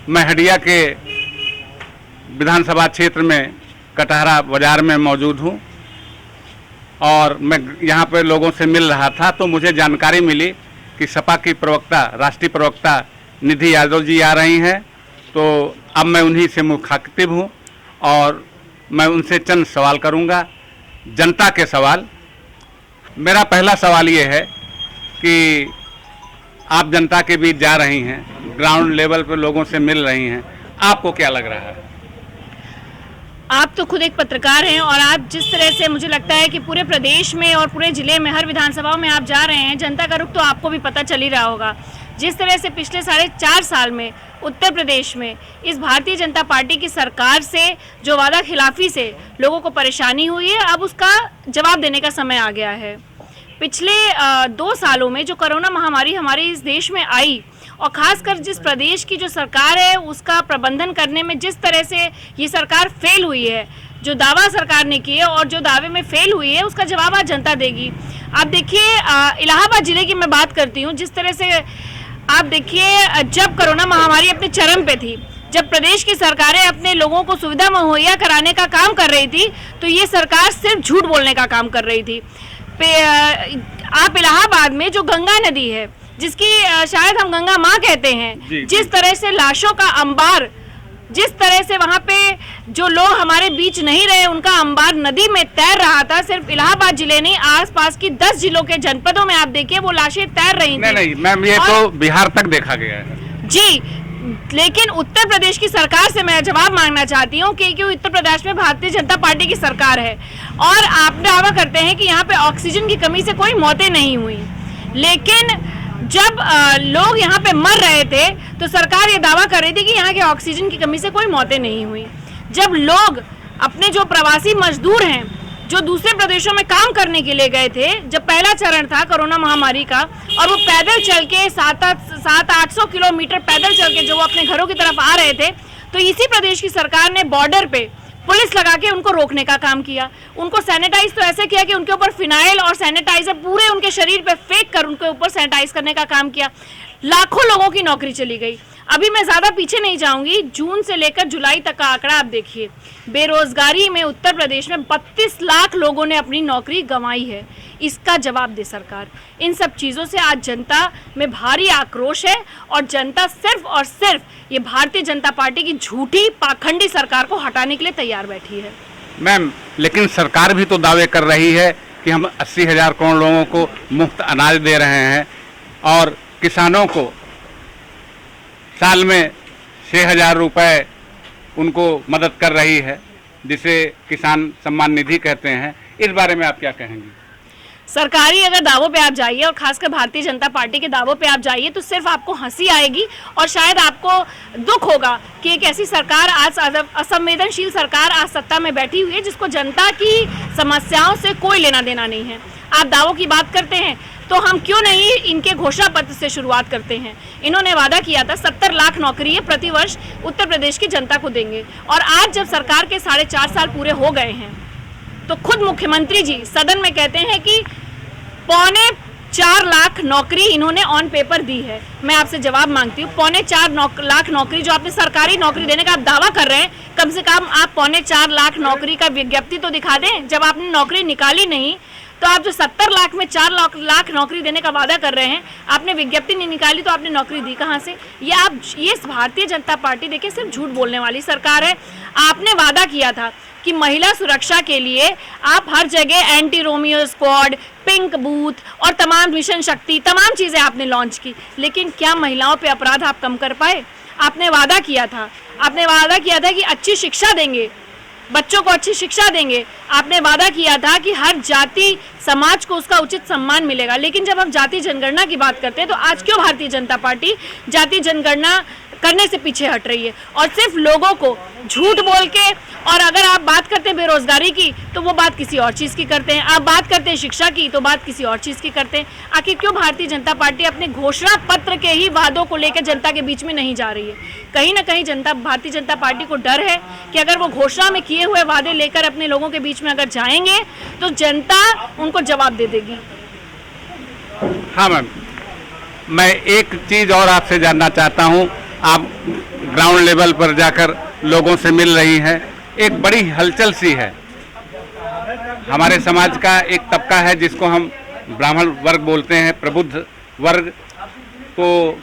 मैं हडिया के विधानसभा क्षेत्र में कटहरा बाजार में मौजूद हूँ और मैं यहाँ पे लोगों से मिल रहा था तो मुझे जानकारी मिली कि सपा की प्रवक्ता, राष्ट्रीय प्रवक्ता निधि यादव जी आ रही हैं। तो अब मैं उन्हीं से मुखातिब हूँ और मैं उनसे चंद सवाल करूँगा, जनता के सवाल। मेरा पहला सवाल ये है कि आप जनता के बीच जा रही हैं, ग्राउंड लेवल पर लोगों से मिल रही हैं, आपको क्या लग रहा है? आप तो खुद एक पत्रकार हैं और आप जिस तरह से, मुझे लगता है कि पूरे प्रदेश में और पूरे ज़िले में हर विधानसभाओं में आप जा रहे हैं, जनता का रुख तो आपको भी पता चल ही रहा होगा। जिस तरह से पिछले 4.5 साल में उत्तर प्रदेश में इस भारतीय जनता पार्टी की सरकार से जो वादा खिलाफी से लोगों को परेशानी हुई है, अब उसका जवाब देने का समय आ गया है। पिछले 2 सालों में जो कोरोना महामारी हमारे इस देश में आई और ख़ासकर जिस प्रदेश की जो सरकार है उसका प्रबंधन करने में जिस तरह से ये सरकार फेल हुई है, जो दावा सरकार ने किए और जो दावे में फेल हुई है, उसका जवाब आज जनता देगी। आप देखिए, इलाहाबाद ज़िले की मैं बात करती हूँ, जिस तरह से आप देखिए जब कोरोना महामारी अपने चरम पे थी, जब प्रदेश की सरकारें अपने लोगों को सुविधा मुहैया कराने का काम कर रही थी, तो ये सरकार सिर्फ झूठ बोलने का काम कर रही थी। आप इलाहाबाद में जो गंगा नदी है, जिसकी शायद हम गंगा माँ कहते हैं, जिस तरह से लाशों का अंबार, जिस तरह से वहाँ पे जो लोग हमारे बीच नहीं रहे उनका अंबार नदी में तैर रहा था, सिर्फ इलाहाबाद जिले नहीं, आसपास की 10 जिलों के जनपदों में आप देखिए वो लाशें तैर रही थी। नहीं मैम, ये तो बिहार तक देखा गया है जी। लेकिन उत्तर प्रदेश की सरकार से मैं जवाब मांगना चाहती हूँ क्योंकि उत्तर प्रदेश में भारतीय जनता पार्टी की सरकार है और आप दावा करते हैं कि यहाँ पे ऑक्सीजन की कमी से कोई मौतें नहीं हुई, लेकिन जब लोग यहाँ पे मर रहे थे तो सरकार ये दावा कर रही थी कि यहाँ के ऑक्सीजन की कमी से कोई मौतें नहीं हुई। जब लोग अपने जो प्रवासी मजदूर हैं जो दूसरे प्रदेशों में काम करने के लिए गए थे, जब पहला चरण था कोरोना महामारी का और वो पैदल चल के 700-800 किलोमीटर पैदल चल के जो वो अपने घरों की तरफ आ रहे थे, तो इसी प्रदेश की सरकार ने बॉर्डर पे पुलिस लगा के उनको रोकने का काम किया। उनको सैनिटाइज तो ऐसे किया कि उनके ऊपर फिनाइल और सैनिटाइजर पूरे उनके शरीर पे फेंक कर उनके ऊपर सैनिटाइज करने का काम किया। लाखों लोगों की नौकरी चली गई। अभी मैं ज़्यादा पीछे नहीं जाऊंगी, जून से लेकर जुलाई तक का आंकड़ा आप देखिए, बेरोजगारी में उत्तर प्रदेश में 32 लाख लोगों ने अपनी नौकरी गंवाई है। इसका जवाब दे सरकार। इन सब चीज़ों से आज जनता में भारी आक्रोश है और जनता सिर्फ और सिर्फ ये भारतीय जनता पार्टी की झूठी पाखंडी सरकार को हटाने के लिए तैयार बैठी है। मैम, लेकिन सरकार भी तो दावे कर रही है कि हम 80,000 करोड़ लोगों को मुफ्त अनाज दे रहे हैं और किसानों को साल में 6,000 रुपये उनको मदद कर रही है, जिसे किसान सम्मान निधि कहते हैं। इस बारे में आप क्या कहेंगी? सरकारी अगर दावों पे आप जाइए और खासकर भारतीय जनता पार्टी के दावों पे आप जाइए तो सिर्फ आपको हंसी आएगी और शायद आपको दुख होगा कि एक ऐसी सरकार, आज असंवेदनशील सरकार आज सत्ता में बैठी हुई है जिसको जनता की समस्याओं से कोई लेना देना नहीं है। आप दावों की बात करते हैं तो हम क्यों नहीं इनके घोषणा पत्र से शुरुआत करते हैं। इन्होंने वादा किया था 70 लाख नौकरियां प्रतिवर्ष उत्तर प्रदेश की जनता को देंगे और आज जब सरकार के 4.5 साल पूरे हो गए हैं तो खुद मुख्यमंत्री जी सदन में कहते हैं कि 4.25 लाख नौकरी इन्होंने ऑन पेपर दी है। मैं आपसे जवाब मांगती हूँ, 4.25 लाख नौकरी जो आपने सरकारी नौकरी देने का आप दावा कर रहे हैं, कम से कम आप 4.25 लाख नौकरी का विज्ञप्ति तो दिखा दें। जब आपने नौकरी निकाली नहीं तो आप जो 70 लाख में 4 लाख नौकरी देने का वादा कर रहे हैं, आपने विज्ञप्ति नहीं निकाली तो आपने नौकरी दी कहाँ से? ये भारतीय जनता पार्टी देखिए सिर्फ झूठ बोलने वाली सरकार है। आपने वादा किया था कि महिला सुरक्षा के लिए आप हर जगह anti Romeo squad, pink booth और तमाम मिशन शक्ति, तमाम चीज़ें आपने लॉन्च की, लेकिन क्या महिलाओं पे अपराध आप कम कर पाए? आपने वादा किया था कि अच्छी शिक्षा देंगे, बच्चों को अच्छी शिक्षा देंगे। आपने वादा किया था कि हर जाति समाज को उसका उचित सम्मान मिलेगा, लेकिन जब हम जाति जनगणना की बात करते हैं तो आज क्यों भारतीय जनता पार्टी जाति जनगणना करने से पीछे हट रही है और सिर्फ लोगों को झूठ बोल के, और अगर आप बात करते हैं बेरोजगारी की तो वो बात किसी और चीज़ की करते हैं, आप बात करते हैं शिक्षा की तो बात किसी और चीज़ की करते हैं। आखिर क्यों भारतीय जनता पार्टी अपने घोषणा पत्र के ही वादों को लेकर जनता के बीच में नहीं जा रही है? कहीं ना कहीं भारतीय जनता पार्टी को डर है कि अगर वो घोषणा में किए हुए वादे लेकर अपने लोगों के बीच में अगर जाएंगे तो जनता उनको जवाब दे देगी। हाँ मैम, मैं एक चीज़ और आपसे जानना चाहता हूँ। आप ग्राउंड लेवल पर जाकर लोगों से मिल रही हैं। एक बड़ी हलचल सी है। हमारे समाज का एक तबका है जिसको हम ब्राह्मण वर्ग बोलते हैं, प्रबुद्ध वर्ग। तो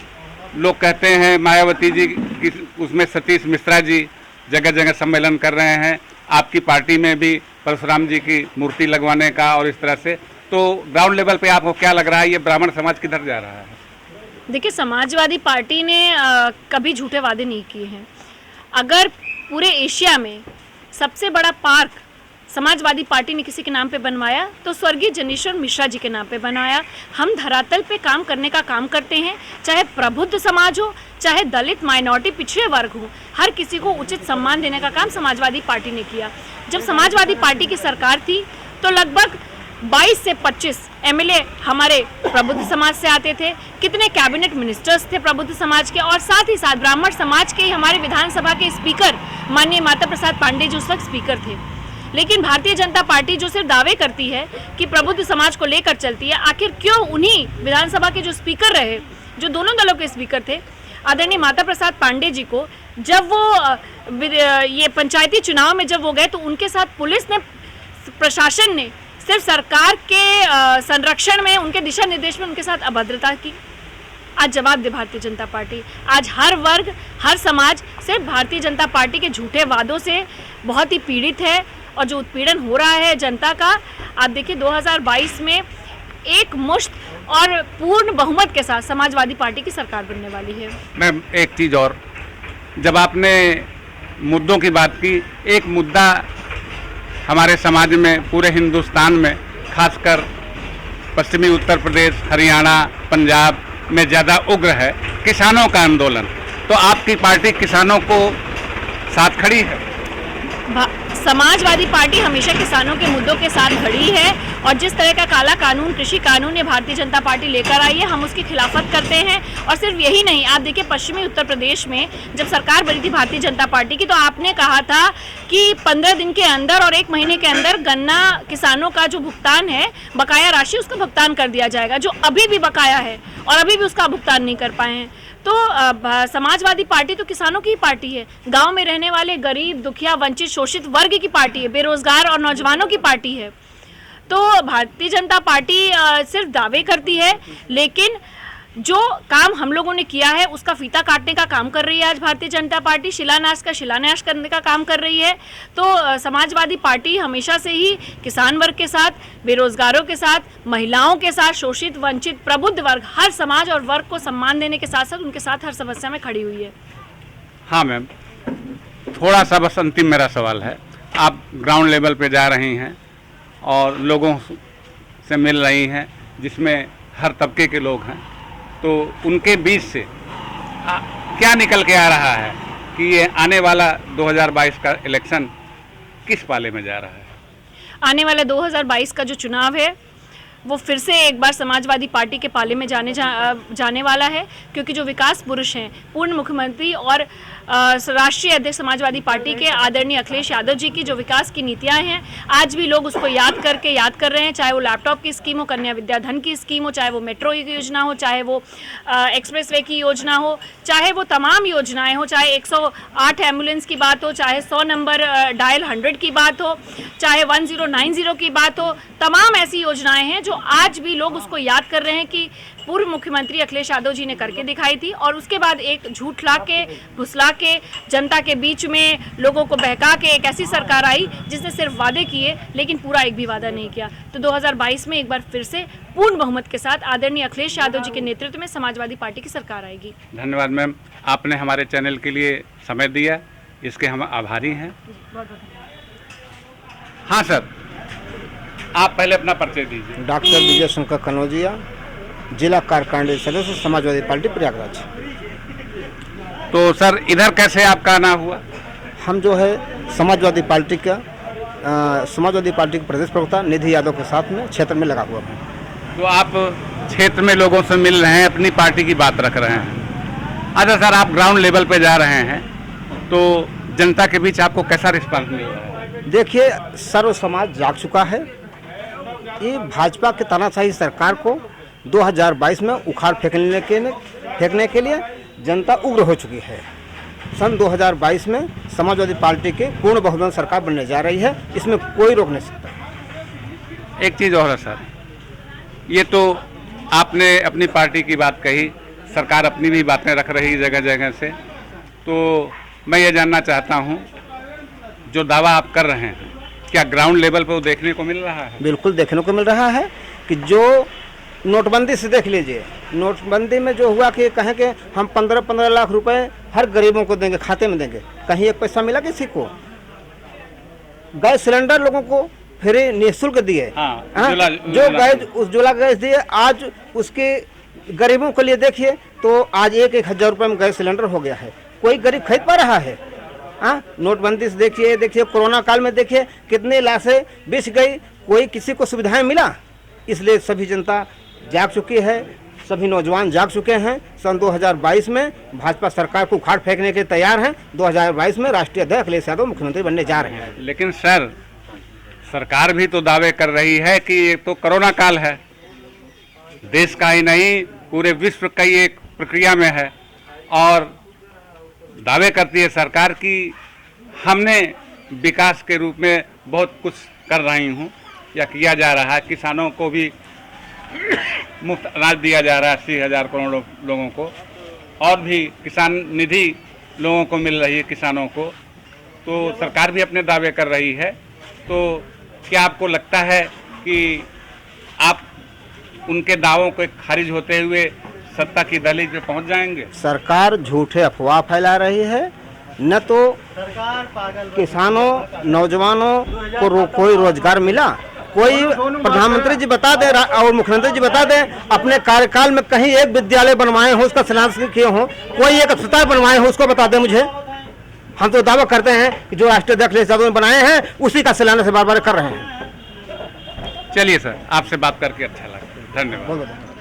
लोग कहते हैं मायावती जी की, उसमें सतीश मिश्रा जी जगह जगह सम्मेलन कर रहे हैं। आपकी पार्टी में भी परशुराम जी की मूर्ति लगवाने का और इस तरह से। तो ग्राउंड लेवल पे आपको क्या लग रहा है, ये ब्राह्मण समाज किधर जा रहा है? देखिए, समाजवादी पार्टी ने कभी झूठे वादे नहीं किए हैं। अगर पूरे एशिया में सबसे बड़ा पार्क समाजवादी पार्टी ने किसी के नाम पे बनवाया तो स्वर्गीय जनेश्वर मिश्रा जी के नाम पे बनाया। हम धरातल पे काम करने का काम करते हैं, चाहे प्रबुद्ध समाज हो, चाहे दलित, माइनॉरिटी, पिछड़े वर्ग हो, हर किसी को उचित सम्मान देने का काम समाजवादी पार्टी ने किया। जब समाजवादी पार्टी की सरकार थी तो लगभग 22 से 25 एमएलए हमारे प्रबुद्ध समाज से आते थे। कितने कैबिनेट मिनिस्टर्स थे प्रबुद्ध समाज के, और साथ ही साथ ब्राह्मण समाज के हमारे विधानसभा के स्पीकर माननीय माता प्रसाद पांडे जी उस वक्त स्पीकर थे। लेकिन भारतीय जनता पार्टी जो सिर्फ दावे करती है कि प्रबुद्ध समाज को लेकर चलती है, आखिर क्यों उन्हीं विधानसभा के जो स्पीकर रहे, जो दोनों दलों के स्पीकर थे, आदरणीय माता प्रसाद पांडे जी को जब वो ये पंचायती चुनाव में जब वो गए तो उनके साथ पुलिस ने, प्रशासन ने सिर्फ सरकार के संरक्षण में, उनके दिशा निर्देश में उनके साथ अभद्रता की। आज जवाब दे भारतीय जनता पार्टी। आज हर वर्ग, हर समाज सिर्फ भारतीय जनता पार्टी के झूठे वादों से बहुत ही पीड़ित है। और जो उत्पीड़न हो रहा है जनता का, आप देखिए 2022 में एक मुश्त और पूर्ण बहुमत के साथ समाजवादी पार्टी की सरकार बनने वाली है। मैम, एक चीज़ और, जब आपने मुद्दों की बात की, एक मुद्दा हमारे समाज में, पूरे हिंदुस्तान में, खासकर पश्चिमी उत्तर प्रदेश, हरियाणा, पंजाब में ज़्यादा उग्र है, किसानों का आंदोलन। तो आपकी पार्टी किसानों को साथ खड़ी है? समाजवादी पार्टी हमेशा किसानों के मुद्दों के साथ खड़ी है, और जिस तरह का काला कानून, कृषि कानून ये भारतीय जनता पार्टी लेकर आई है, हम उसकी खिलाफत करते हैं। और सिर्फ यही नहीं, आप देखिए पश्चिमी उत्तर प्रदेश में जब सरकार बनी थी भारतीय जनता पार्टी की, तो आपने कहा था कि 15 दिन के अंदर और 1 महीने के अंदर गन्ना किसानों का जो भुगतान है, बकाया राशि, उसका भुगतान कर दिया जाएगा, जो अभी भी बकाया है और अभी भी उसका भुगतान नहीं कर पाए हैं। तो समाजवादी पार्टी तो किसानों की पार्टी है, गांव में रहने वाले गरीब, दुखिया, वंचित, शोषित वर्ग की पार्टी है, बेरोजगार और नौजवानों की पार्टी है। तो भारतीय जनता पार्टी सिर्फ दावे करती है, लेकिन जो काम हम लोगों ने किया है उसका फीता काटने का काम कर रही है आज भारतीय जनता पार्टी। शिलान्यास का शिलान्यास करने का काम कर रही है। तो समाजवादी पार्टी हमेशा से ही किसान वर्ग के साथ, बेरोजगारों के साथ, महिलाओं के साथ, शोषित, वंचित, प्रबुद्ध वर्ग, हर समाज और वर्ग को सम्मान देने के साथ साथ उनके साथ हर समस्या में खड़ी हुई है। हाँ मैम, थोड़ा सा बस अंतिम मेरा सवाल है। आप ग्राउंड लेवल पे जा रही हैं और लोगों से मिल रही हैं, जिसमें हर तबके के लोग हैं, तो उनके बीच से क्या निकल के आ रहा है कि ये आने वाला 2022 का इलेक्शन किस पाले में जा रहा है? आने वाला 2022 का जो चुनाव है वो फिर से एक बार समाजवादी पार्टी के पाले में जाने वाला है, क्योंकि जो विकास पुरुष हैं, पूर्ण मुख्यमंत्री और राष्ट्रीय अध्यक्ष समाजवादी पार्टी के आदरणीय अखिलेश यादव जी की जो विकास की नीतियां हैं, आज भी लोग उसको याद कर रहे हैं। चाहे वो लैपटॉप की स्कीम हो, कन्या विद्याधन की स्कीम हो, चाहे वो मेट्रो की योजना हो, चाहे वो एक्सप्रेसवे की योजना हो, चाहे वो तमाम योजनाएं हो, चाहे 108 एम्बुलेंस की बात हो, चाहे 100 नंबर डायल 100 की बात हो, चाहे 1090 की बात हो, तमाम ऐसी योजनाएं हैं जो आज भी लोग उसको याद कर रहे हैं कि पूर्व मुख्यमंत्री अखिलेश यादव जी ने करके दिखाई थी। और उसके बाद एक झूठ ला के, भुसला के, जनता के बीच में लोगों को बहका के एक ऐसी सरकार आई जिसने सिर्फ वादे किए लेकिन पूरा एक भी वादा नहीं किया। तो 2022 में एक बार फिर से पूर्ण बहुमत के साथ आदरणीय अखिलेश यादव जी के नेतृत्व में समाजवादी पार्टी की सरकार आएगी। धन्यवाद मैम, आपने हमारे चैनल के लिए समय दिया, इसके हम आभारी हैं। हाँ सर, आप पहले अपना परिचय दीजिए। डॉक्टर विजय शंकर कनौजिया, जिला कार्यकारिणी सदस्य, समाजवादी पार्टी प्रयागराज। तो सर, इधर कैसे आपका आना हुआ? हम जो है समाजवादी पार्टी के प्रदेश प्रवक्ता निधि यादव के साथ में क्षेत्र में लगा हुआ हूँ। तो आप क्षेत्र में लोगों से मिल रहे हैं, अपनी पार्टी की बात रख रहे हैं। अच्छा सर, आप ग्राउंड लेवल पे जा रहे हैं, तो जनता के बीच आपको कैसा रिस्पांस मिल रहा है? देखिए, सर्व समाज जाग चुका है। ये भाजपा के तानाशाही सरकार को 2022 में उखाड़ फेंकने के लिए जनता उग्र हो चुकी है। सन 2022 में समाजवादी पार्टी की पूर्ण बहुमत सरकार बनने जा रही है, इसमें कोई रोक नहीं सकता। एक चीज़ और है सर, ये तो आपने अपनी पार्टी की बात कही, सरकार अपनी भी बातें रख रही जगह जगह से, तो मैं ये जानना चाहता हूँ जो दावा आप कर रहे हैं क्या ग्राउंड लेवल पर वो देखने को मिल रहा है? बिल्कुल देखने को मिल रहा है कि जो नोटबंदी से देख लीजिए, नोटबंदी में जो हुआ कि कहें कि हम 15-15 लाख रुपए हर गरीबों को देंगे, खाते में देंगे, कहीं एक पैसा मिला किसी को? गैस सिलेंडर लोगों को फ्री निःशुल्क दिए, हाँ, जो गैस उज्ज्वला गैस दिए, आज उसके गरीबों के लिए देखिए तो आज 1,000 रुपये में गैस सिलेंडर हो गया है। कोई गरीब खरीद पा रहा है? नोटबंदी से देखिए कोरोना काल में देखिए कितने लाशें बिछ गई, कोई किसी को सुविधाएं मिला? इसलिए सभी जनता जाग चुकी है, सभी नौजवान जाग चुके हैं। सन 2022 में भाजपा सरकार को उखाड़ फेंकने के तैयार हैं। 2022 में राष्ट्रीय अध्यक्ष अखिलेश यादव मुख्यमंत्री बनने जा रहे हैं। लेकिन सर, सरकार भी तो दावे कर रही है कि ये तो कोरोना काल है, देश का ही नहीं पूरे विश्व का ही एक प्रक्रिया में है, और दावे करती है सरकार कि हमने विकास के रूप में बहुत कुछ कर रही हूँ या किया जा रहा है। किसानों को भी मुफ्त अनाज दिया जा रहा है 80,000 करोड़ लोगों को, और भी किसान निधि लोगों को मिल रही है किसानों को, तो सरकार भी अपने दावे कर रही है। तो क्या आपको लगता है कि आप उनके दावों को खारिज होते हुए सत्ता की दहलीज पे पहुंच जाएंगे? सरकार झूठे अफवाह फैला रही है, न तो किसानों नौजवानों को कोई रोजगार मिला। कोई प्रधानमंत्री जी बता दे और मुख्यमंत्री जी बता दे अपने कार्यकाल में कहीं एक विद्यालय बनवाए हो, उसका शिलान्यास किए हो, कोई एक अस्पताल बनवाए हो, उसको बता दे मुझे। हम तो दावा करते हैं कि जो राष्ट्रीय अध्यक्ष अखिलेश यादव ने बनाए हैं उसी का शिलान्यास बार बार कर रहे हैं। चलिए सर, आपसे बात करके अच्छा लगा, धन्यवाद। बहुत बहुत